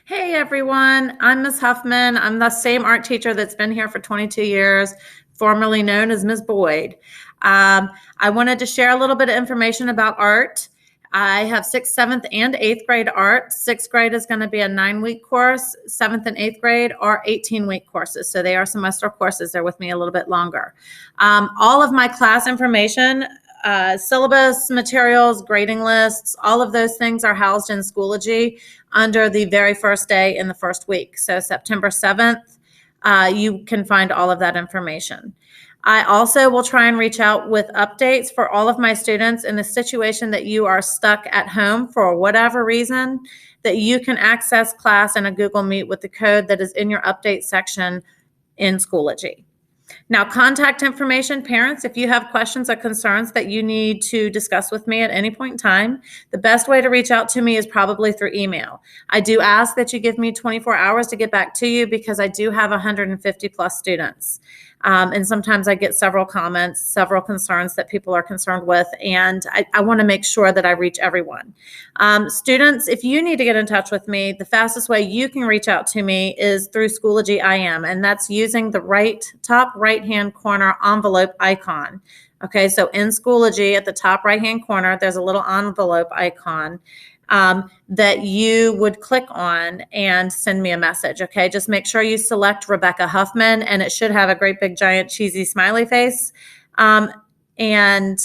Hey everyone, I'm Miss Huffman. I'm the same art teacher that's been here for 22 years, formerly known as Ms. Boyd. I wanted to share a little bit of information about art. I have 6th, 7th, and 8th grade art. 6th grade is going to be a 9-week course. 7th and 8th grade are 18-week courses. So they are semester courses. They're with me a little bit longer. All of my class information, syllabus, materials, grading lists, all of those things are housed in Schoology under the very first day in the first week. So September 7th, you can find all of that information. I also will try and reach out with updates for all of my students in the situation that you are stuck at home for whatever reason, that you can access class in a Google Meet with the code that is in your update section in Schoology. Now, contact information, parents, if you have questions or concerns that you need to discuss with me at any point in time, the best way to reach out to me is probably through email. I do ask that you give me 24 hours to get back to you because I do have 150 plus students. And sometimes I get several comments, several concerns that people are concerned with, and I want to make sure that I reach everyone. Students, if you need to get in touch with me, the fastest way you can reach out to me is through Schoology IM, and that's using the top right-hand corner envelope icon. Okay, so in Schoology at the top right-hand corner, there's a little envelope icon that you would click on and send me a message. Okay, just make sure you select Rebecca Huffman, and it should have a great big giant cheesy smiley face. It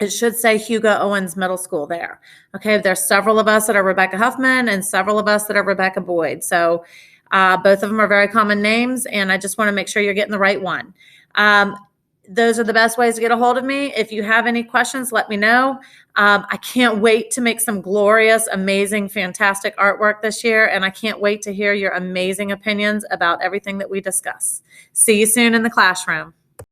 should say Hugo Owens Middle School there. Okay, there's several of us that are Rebecca Huffman and several of us that are Rebecca Boyd. So both of them are very common names, and I just want to make sure you're getting the right one. Those are the best ways to get a hold of me. If you have any questions, let me know. I can't wait to make some glorious, amazing, fantastic artwork this year, and I can't wait to hear your amazing opinions about everything that we discuss. See you soon in the classroom.